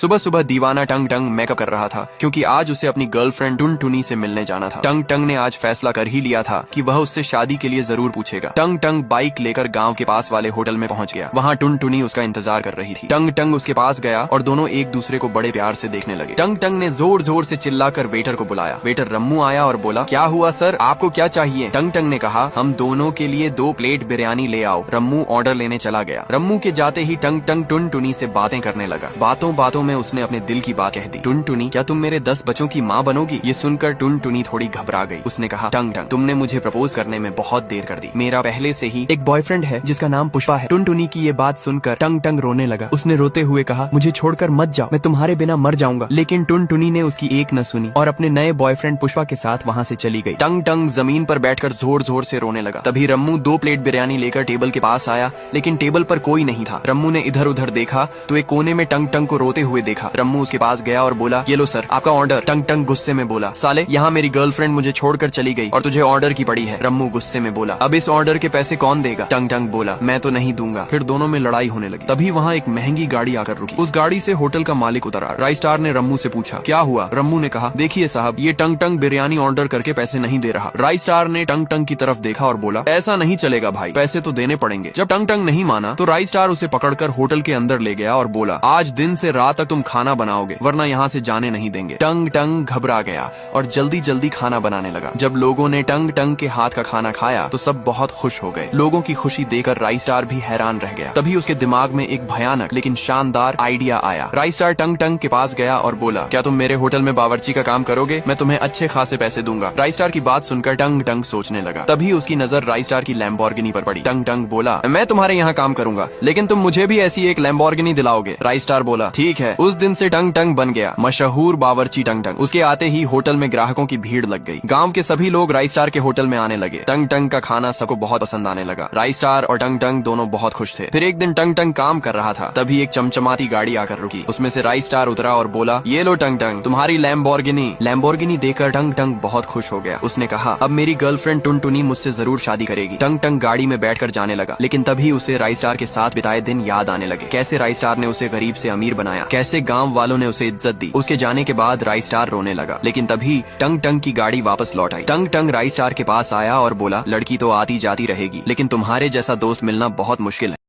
सुबह सुबह दीवाना टंग टंग मेकअप कर रहा था क्योंकि आज उसे अपनी गर्लफ्रेंड टुन टुनी से मिलने जाना था। टंग टंग ने आज फैसला कर ही लिया था कि वह उससे शादी के लिए जरूर पूछेगा। टंग टंग बाइक लेकर गांव के पास वाले होटल में पहुंच गया। वहां टुन टुनी उसका इंतजार कर रही थी। टंग टंग उसके पास गया और दोनों एक दूसरे को बड़े प्यार से देखने लगे। टंग टंग ने जोर जोर से चिल्लाकर वेटर को बुलाया। वेटर रम्मू आया और बोला, क्या हुआ सर, आपको क्या चाहिए? टंग टंग ने कहा, हम दोनों के लिए 2 प्लेट बिरयानी ले आओ। रम्मू ऑर्डर लेने चला गया। रम्मू के जाते ही टंग टंग टुन टुनी से बातें करने लगा। बातों बातों में उसने अपने दिल की बात कह दी। टुन टुनी, क्या तुम मेरे 10 बच्चों की माँ बनोगी? ये सुनकर टुन टुनी थोड़ी घबरा गई। उसने कहा, टंग टंग, तुमने मुझे प्रपोज करने में बहुत देर कर दी। मेरा पहले से ही एक बॉयफ्रेंड है जिसका नाम पुष्पा है। टुन टुनी की ये बात सुनकर टंग टंग रोने लगा। उसने रोते हुए कहा, मुझे छोड़कर मत जाओ, मैं तुम्हारे बिना मर जाऊंगा। लेकिन टुन टुनी ने उसकी एक न सुनी और अपने नए बॉयफ्रेंड पुष्पा के साथ वहाँ से चली गई। टंग टंग जमीन पर बैठकर जोर जोर से रोने लगा। तभी रम्मू 2 प्लेट बिरयानी लेकर टेबल के पास आया, लेकिन टेबल पर कोई नहीं था। रम्मू ने इधर उधर देखा तो एक कोने में टंग टंग को रोते हुए देखा। रम्मू उसके पास गया और बोला, ये लो सर, आपका ऑर्डर। टंग टंग गुस्से में बोला, साले, यहाँ मेरी गर्लफ्रेंड मुझे छोड़कर चली गई और तुझे ऑर्डर की पड़ी है। रम्मू गुस्से में बोला, अब इस ऑर्डर के पैसे कौन देगा? टंग टंग बोला, मैं तो नहीं दूंगा। फिर दोनों में लड़ाई होने लगी। तभी वहाँ एक महंगी गाड़ी आकर रुकी। उस गाड़ी से होटल का मालिक उतरा। राइस स्टार ने रम्मू से पूछा, क्या हुआ? रम्मू ने कहा, देखिए साहब, ये टंग टंग बिरयानी ऑर्डर करके पैसे नहीं दे रहा। राइस स्टार ने टंग टंग की तरफ देखा और बोला, ऐसा नहीं चलेगा भाई, पैसे तो देने पड़ेंगे। जब टंग टंग नहीं माना तो राइस स्टार उसे पकड़कर होटल के अंदर ले गया और बोला, आज दिन से रात तक तुम खाना बनाओगे, वरना यहाँ से जाने नहीं देंगे। टंग टंग घबरा गया और जल्दी जल्दी खाना बनाने लगा। जब लोगों ने टंग टंग के हाथ का खाना खाया तो सब बहुत खुश हो गए। लोगों की खुशी देखकर राइस स्टार भी हैरान रह गया। तभी उसके दिमाग में एक भयानक लेकिन शानदार आइडिया आया। राइस स्टार टंग टंग के पास गया और बोला, क्या तुम मेरे होटल में बावर्ची का काम करोगे? मैं तुम्हें अच्छे खासे पैसे दूंगा। राइस स्टार की बात सुनकर टंग टंग सोचने लगा। तभी उसकी नजर राइस स्टार की लैम्बोर्गिनी पर पड़ी। टंग टंग बोला, मैं तुम्हारे यहाँ काम करूंगा, लेकिन तुम मुझे भी ऐसी एक लैम्बोर्गिनी दिलाओगे। राइस स्टार बोला, ठीक है। उस दिन से टंग टंग बन गया मशहूर बावर्ची टंग टंग। उसके आते ही होटल में ग्राहकों की भीड़ लग गई। गांव के सभी लोग राइस स्टार के होटल में आने लगे। टंग टंग का खाना सबको बहुत पसंद आने लगा। राइस स्टार और टंग टंग दोनों बहुत खुश थे। फिर एक दिन टंग टंग काम कर रहा था, तभी एक चमचमाती गाड़ी आकर रुकी। उसमें से राइस स्टार उतरा और बोला, ये लो टंग टंग, तुम्हारी लैम्बोर्गिनी। लैम्बोर्गिनी देखकर टंग टंग बहुत खुश हो गया। उसने कहा, अब मेरी गर्लफ्रेंड टुन टुनी मुझसे जरूर शादी करेगी। टंग टंग गाड़ी में बैठकर जाने लगा, लेकिन तभी उसे राइस स्टार के साथ बिताए दिन याद आने लगे। कैसे राइस स्टार ने उसे गरीब से अमीर बनाया, कैसे गाँव वालों ने उसे इज्जत दी। उसके जाने के बाद राइस स्टार रोने लगा, लेकिन तभी टंग टंग की गाड़ी वापस लौट आई। टंग टंग राइस स्टार के पास आया और बोला, लड़की तो आती जाती रहेगी, लेकिन तुम्हारे जैसा दोस्त मिलना बहुत मुश्किल है।